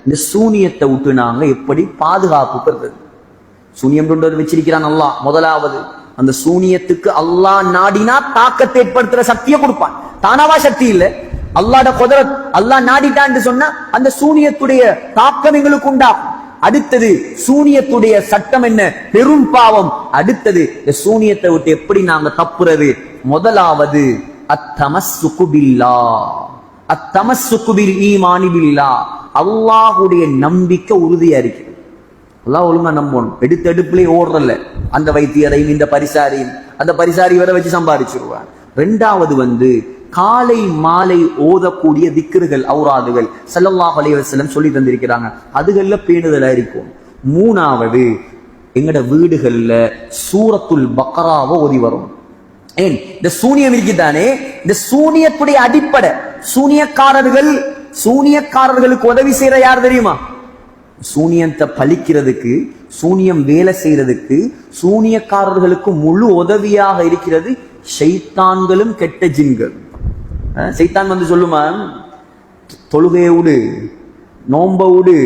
இந்த சூனியத்தை விட்டு நாங்க எப்படி பாதுகாப்பு பெறுறது? சூனியம் கொண்டு வச்சிருக்கிறான் அல்லாஹ். முதலாவது, அந்த சூனியத்துக்கு அல்லாஹ் நாடினா தாக்கத்தை ஏற்படுத்துற சக்தியை கொடுப்பான். தானாவா சக்தி இல்ல, அல்லாஹ்ட குதரத். அல்லாஹ் நாடிட்டான்னு சொன்னா அந்த சூனியத்துடைய தாக்கம் எங்களுக்கு உண்டாகும். அடுத்தது, சூனியத்துடைய சட்டம் என்ன? பெரும் பாவம். அடுத்தது, இந்த சூனியத்தை விட்டு எப்படி நாங்க தப்புறது? முதலாவது, அத்தமஸ்ஸுகு பில்லாஹ், அத்தமஸ்ஸுகு பில் ஈமானி பில்லாஹ். அல்லாஹ்வுடைய நம்பிக்கை உறுதியா இருக்கு. அல்லாஹ் ஒழுங்கா நம்பணும். எடுத்தடுப்புலயே ஓடுறல்ல, அந்த வைத்தியரையும் இந்த பரிசாரியும், அந்த பரிசாரி வரை வச்சு சம்பாதிச்சிருவான். ரெண்டாவது காலை மாலை ஓதக்கூடிய திக்ருகள், ஔராதுகள் ஸல்லல்லாஹு அலைஹி வஸல்லம் சொல்லி தந்திருக்கிறாங்க. அதுகள்ல பேணுதலா இருக்கும். மூணாவது, எங்கட வீடுகள்ல சூரத்துல் பக்ராவை ஓதி வரும். ஏன்? இந்த சூனியம் இருக்குதானே, இந்த சூனியத்துடைய அடிப்படை, சூனியக்காரர்களுக்கு உதவி செய்யற யார் தெரியுமா? சூனியத்தை பழிக்கிறதுக்கு, சூனியம் வேலை செய்யறதுக்கு, சூனியக்காரர்களுக்கு முழு உதவியாக இருக்கிறது ஷைத்தான்களும் கெட்ட ஜின்கள். சைத்தான் சொல்லுமா, தொழுகையை விடு, நோம்ப விடு,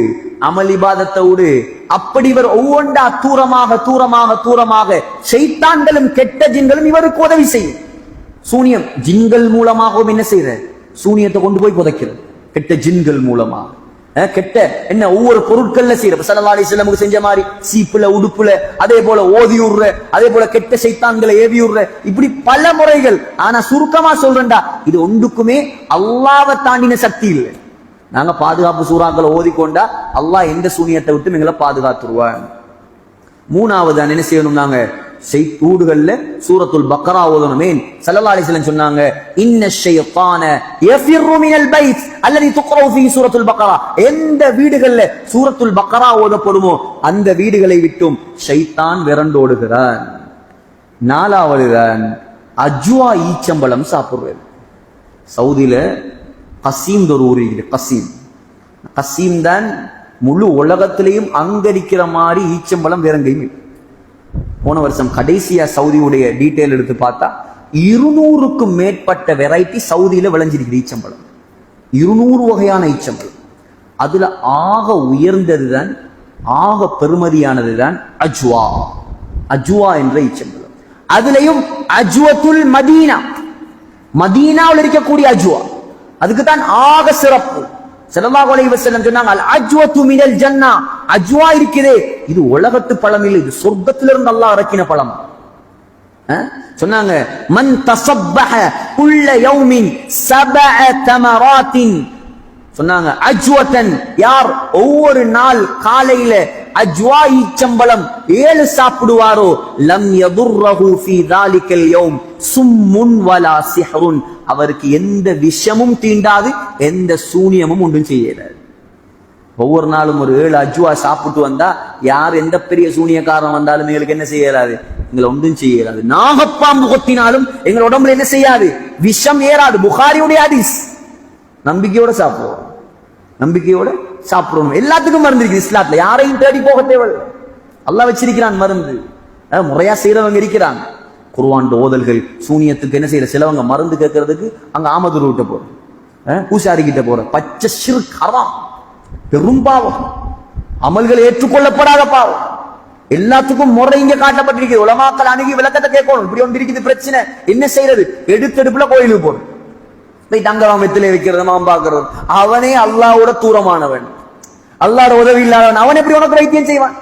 அமல் இபாதத்தை விடு. அப்படி இவர் ஒவ்வொன்றா தூரமாக தூரமாக தூரமாக ஷைத்தான்களும் கெட்ட ஜின்களும் இவருக்கு உதவி செய்யும். சூனியம் ஜின்கள் மூலமாகவும் என்ன செய்யற? சூனியத்தை கொண்டு போய் புதைக்கிறது கெட்ட ஜின்கள் மூலமாக. கெட்ட என்ன ஒவ்வொரு பொருட்கள்ல செய்யற ஸல்லல்லாஹு அலைஹி வஸல்லம் செஞ்ச மாதிரி சீப்புல, உடுப்புல, அதே போல ஓதி விடுற, அதே போல கெட்ட சைத்தான்களை ஏவி விடுற, இப்படி பல முறைகள். ஆனா சுருக்கமா சொல்றேன்டா, இது ஒன்றுக்குமே அல்லாஹ்வை தாண்டின சக்தி இல்லை. நாங்க பாதுகாப்பு சூறாக்களை ஓதிக்கொண்டா அல்லாஹ் எந்த சூனியத்தை விட்டு எங்களை பாதுகாத்துருவான். மூணாவது என்ன செய்யணும்? நாங்க வீடுகள்ல சூரத்துல் பக்ரா ஓதணுமே. ஸல்லல்லாஹு அலைஹி வஸல்லம் சொன்னாங்க, இன்ன ஷைத்தான யஃபிரு மினல் பைத் அல்லதி துக்ரவு ஃபீ சூரத்துல் பக்ரா. எந்த வீடுகள்ல சூரத்துல் பக்ரா ஓதப்படுமோ அந்த வீடுகளை விட்டும் ஷைத்தான் விரண்டோடுகிறான். நாலாவது தான் அஜ்வா, ஈச்சம்பழம் சாப்பிடுறது. சவுதியில கசீம் ஒரு ஊர் இருக்குது. கசீம் தான் முழு உலகத்திலையும் அங்கரிக்கிற மாதிரி ஈச்சம்பழம் வேற எங்கேயும். போன வருஷம் கடைசியா சவுதியுடைய டீட்டெயில் எடுத்து பார்த்தா 200க்கும் மேற்பட்ட வெரைட்டி சவுதியில விளைஞ்சிருக்கு ஈச்சம்பழம். 200 வகையான ஈச்சம்பழம். அதுல ஆக உயர்ந்ததுதான், ஆக பெருமதியானதுதான் அஜ்வா. அஜ்வா என்ற ஈச்சம்பழம். அதுலயும் அஜ்வத்துல் மதீனா, மதீனாவில் இருக்கக்கூடிய அஜ்வா, அதுக்கு தான் ஆக சிறப்பு. ஸல்லல்லாஹு அலைஹி வஸல்லம் சொன்னாங்க, அல் அஜ்வத்து மினல் ஜன்னா. அஜ்வா இருக்குதே, இது உலகத்து பழம் இல்லை, இது சொர்க்கத்திலிருந்து அல்லாஹ் இறக்கின பழம். சொன்னாங்க, மன் தஸப்பஹ குல்ல யௌமின் 7 தமராத்தின். சொன்னாங்க, அஜ்வத்தன், யார் ஒவ்வொரு நாள் காலையில அஜ்வா ஈச்சம்பழம் 7 சாப்பிடுவாரோ, லம் யதுர்ரஹு ஃபீ தாலிகல் யௌம் சும்முன் வலா சிஹ்ருன். அவருக்கு எந்த விஷமும் தீண்டாது, எந்த சூனியமும் ஒன்றும் செய்யறாது. ஒவ்வொரு நாளும் ஒரு 7 அஜ்வா சாப்பிட்டு வந்தா யார் எந்த பெரிய சூனியக்காரன் வந்தாலும் எங்களுக்கு என்ன செய்யறாது? எங்களை ஒன்றும் செய்யறாது. நாகப்பாம்பு கொத்தினாலும் எங்கள் உடம்புல என்ன செய்யாது? விஷம் ஏறாது. புகாரியுடைய ஹதீஸ். நம்பிக்கையோட சாப்பிடுவோம், நம்பிக்கையோட சாப்பிடுவோம். எல்லாத்துக்கும் மருந்து இருக்கு இஸ்லாத்துல, யாரையும் தேடி போக தேவையில்லை. அல்லாஹ் வச்சிருக்கிறான் மருந்து. முறையா செய்யறவங்க இருக்கிறாங்க. குர்ஆன் ஓதல்கள், சூனியத்துக்கு என்ன செய்யற? சிலவங்க மருந்து கேட்கறதுக்கு அங்க ஆமதூர் விட்ட போற, பூசாரி கிட்ட போற. பச்சை ஷிர்க், ஹராம், பெரும் பாவம், அமல்கள் ஏற்றுக்கொள்ளப்படாத பாவம். எல்லாத்துக்கும் முறை இங்க காட்டப்பட்டிருக்கிறது. உலமாக்கள் அணுகி விளக்கத்தை கேட்கணும். இப்படி ஒன்று இருக்குது பிரச்சனை, என்ன செய்யறது? எடுத்தெடுப்புல கோயிலுக்கு போறது, தங்கலாம் வெத்திலே வைக்கிறது, மாம்பாக்குறது. அவனே அல்லாஹ்வோட தூரமானவன், அல்லாஹ்வோட உதவி இல்லாதவன். அவன் எப்படி உனக்கு வைத்தியம் செய்வான்?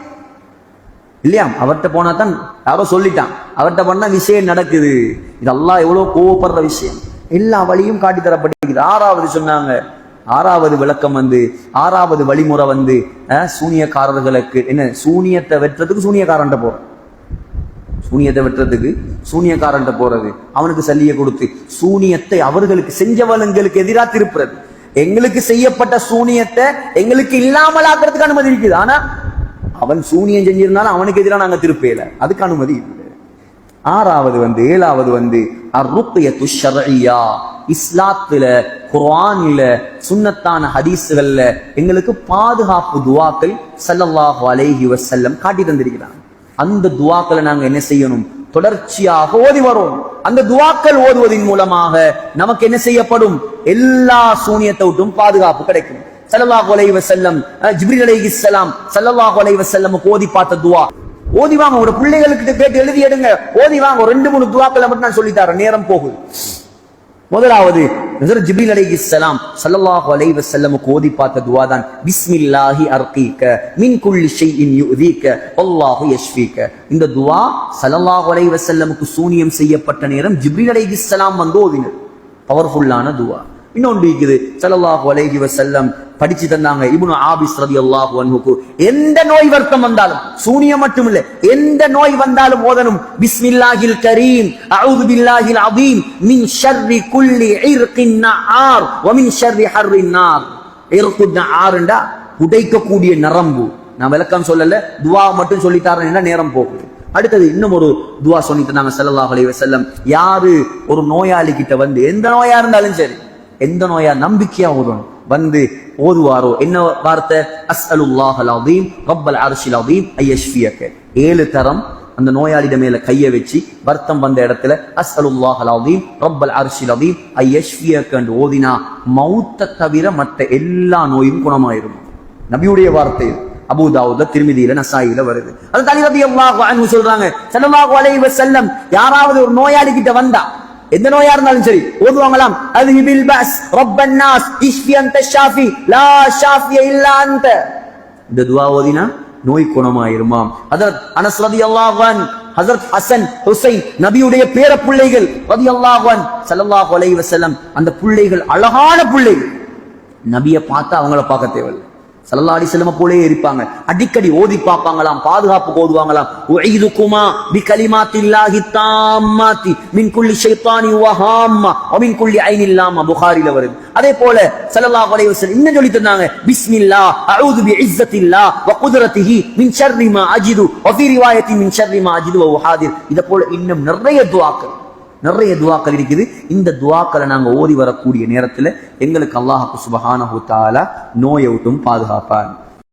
இல்லையா? அவர்கிட்ட போனா தான் யாரோ சொல்லிட்டான், அவர்கிட்ட பண்ண விஷயம் நடக்குது. இது அல்லாஹ் எவ்வளவு கோவப்படுற விஷயம். எல்லா வழியும் காட்டி தரப்பட்டிருக்குது. ஆறாவது சொன்னாங்க, ஆறாவது விளக்கம் ஆறாவது வழிமுறை சூனியக்காரர்களுக்கு என்ன? சூனியத்தை வெட்டுறதுக்கு சூனியக்காரன்ட்ட போற, சூனியத்தை வெட்டுறதுக்கு சூனியக்காரன்ட்ட போறது, அவனுக்கு சல்லியை கொடுத்து சூனியத்தை அவர்களுக்கு செஞ்சவங்களுக்கு எதிராக திருப்புறது. எங்களுக்கு செய்யப்பட்ட சூனியத்தை எங்களுக்கு இல்லாமல் ஆக்குறதுக்கு அனுமதி இருக்குது. ஆனா அவன் சூனியம் செஞ்சிருந்தாலும் அவனுக்கு எதிராக நாங்க திருப்பேல, அதுக்கு அனுமதி இல்லை. ஆறாவது ஏழாவது அர்ருக்யத்து ஷர்இய்யா. இஸ்லாத்துல, குர்ஆன்ல, சுன்னத்தான ஹதீஸ்கள்ல எங்களுக்கு பாதுகாப்பு துஆக்கள் ஸல்லல்லாஹு அலைஹி வஸல்லம் காட்டி தந்திருக்கிறாங்க. அந்த துஆக்களை நாங்க என்ன செய்யணும்? தொடர்ச்சியாக ஓதி வரோம். அந்த துஆக்கள் ஓதுவதன் மூலமாக நமக்கு என்ன செய்யப்படும்? எல்லா சூனியத்தை விட்டும் பாதுகாப்பு கிடைக்கும். ஸல்லல்லாஹு அலைஹி வஸல்லம் ஜிப்ரீல் அலைஹிஸ்ஸலாம் ஸல்லல்லாஹு அலைஹி வஸல்லம் ஓதி பார்த்த துஆ. ஓதி வாங்க, ஒரு பிள்ளைகளுக்கு கேட்டு எழுதி எடுங்க, ஓதி வாங்க. ஒரு 2-3 துஆக்களை மட்டும் நான் சொல்லி தரேன், நேரம் போகுது. முதலாவது ஹஜ்ரத் ஜிப்ரீல் அலைஹிஸ்ஸலாம் ஸல்லல்லாஹு அலைஹி வஸல்லம் ஓதி பார்த்த துஆ தான் பிஸ்மில்லாஹி அர்கீக மின் குல்லி ஷைஇன் யுதீக வல்லாஹு யஷ்ஃபீக. இந்த துஆ ஸல்லல்லாஹு அலைஹி வஸல்லமுக்கு சூனியம் செய்யப்பட்ட நேரம் ஜிப்ரீல் அலைஹிஸ்ஸலாம் வந்து ஓதினார். பவர்ஃபுல்லான துஆ. இன்னொன்று இருக்குது, ஸல்லல்லாஹு அலைஹி வஸல்லம் படிச்சு தந்தாங்க. இப்னு ஆபிஸ் ரலியல்லாஹு அன்ஹுக்கு எந்த நோய் வர்க்கம் வந்தாலும், சூனியம் மட்டும் இல்ல, எந்த நோய் வந்தாலும் ஓதணும் பிஸ்மில்லாஹில் கரீம் அஊது பில்லாஹில் அதீம் மின் ஷர்ரி குல்லி இர்கின் நஆர் வ மின் ஷர்ரி ஹர்ரின் நார். இர்குன் நஆர்ண்டா உடைக்கக்கூடிய நரம்பு. நான் விளக்கம் சொல்லல, துஆ மட்டும் சொல்லி தரேன்னா நேரம் போகுது. அடுத்தது இன்னும் ஒரு துஆ சொல்லி தந்தாங்க ஸல்லல்லாஹு அலைஹி வஸல்லம். யாரு ஒரு நோயாளி கிட்ட வந்து, எந்த நோயா இருந்தாலும் சரி, எந்த நோயா நம்பிக்கையா ஓதணும், வந்து ஓதுவாரோ என்ன வார்த்தை? அஸ்அலுல்லாஹல் அதீம் ரப்பல் அர்ஷில் அதீம் ஐயஷ்ஃபியக. 7 தரம் அந்த நோயாளிட மேல கைய வச்சு வருத்தம் வந்த இடத்துல அஸ்அலுல்லாஹல் அதீம் ரப்பல் அர்ஷில் அதீம் ஐயஷ்ஃபியக என்று ஓதினா மௌத்த தவிர மற்ற எல்லா நோயும் குணமாயிரும். நபியுடைய வார்த்தை. அபூ தாவூத்ல, திர்மிதியில, நசாயில வருது. அது அலி ரலியல்லாஹு அன்ஹு சொல்றாங்க, ஸல்லல்லாஹு அலைஹி வஸல்லம் யாராவது ஒரு நோயாளி கிட்ட வந்தா, எந்த நோயா இருந்தாலும் சரி, ஓதுவாங்களாம் அஸ்ஹிபில் பஸ் ரப்பன் நாஸ் இஷ்ஃபி அன்த ஷாஃபி லா ஷாஃபிய இல்லா அன்த. இந்த துஆ ஓதினா நோய் குணமாயிருமாம். ஹஜ்ரத் அனஸ் ரலியல்லாஹு அன்ஹு, ஹஜ்ரத் ஹசன் ஹுசைன் நபியுடைய பேர பிள்ளைகள் ரலியல்லாஹு அன்ஹு, ஸல்லல்லாஹு அலைஹி வஸல்லம் அந்த பிள்ளைகள் அழகான பிள்ளைகள். நபியை பார்த்தா அவங்கள பார்க்க தேவையில்லை, ஸல்லல்லாஹு அலைஹி வஸல்லம் போலே இருப்பாங்க. அடிக்கடி ஓதி பார்ப்பாங்களாம், பாதுகாப்பு ஓதுவாங்களாம். உஈதுகுமா பிகலிமாத்தில்லாஹி தாம்மாத்தி மின் குல்லி ஷைத்தானி வ ஹாம்மா வ மின் குல்லி ஐனில் லாமா. புகாரில வருது. அதே போல ஸல்லல்லாஹு அலைஹி வஸல்லம் இன்னும் சொல்லி தந்தாங்க, பிஸ்மில்லாஹ் அஊது பிஇஸ்ஸத்தில்லாஹ் வ குத்ரத்திஹி மின் ஷர்ரி மா அஜிது வ ஃபீ ரிவாயத்தி மின் ஷர்ரி மா அஜிது வ உஹாதிர். இத போல இன்னும் நிறைய துஆக்கள் இருக்குது. இந்த துஆக்களை நாங்க ஓதி வரக்கூடிய நேரத்துல எங்களுக்கு அல்லாஹ் சுப்ஹானஹு வ தஆலா நோயை விட்டும் பாதுகாப்பான்.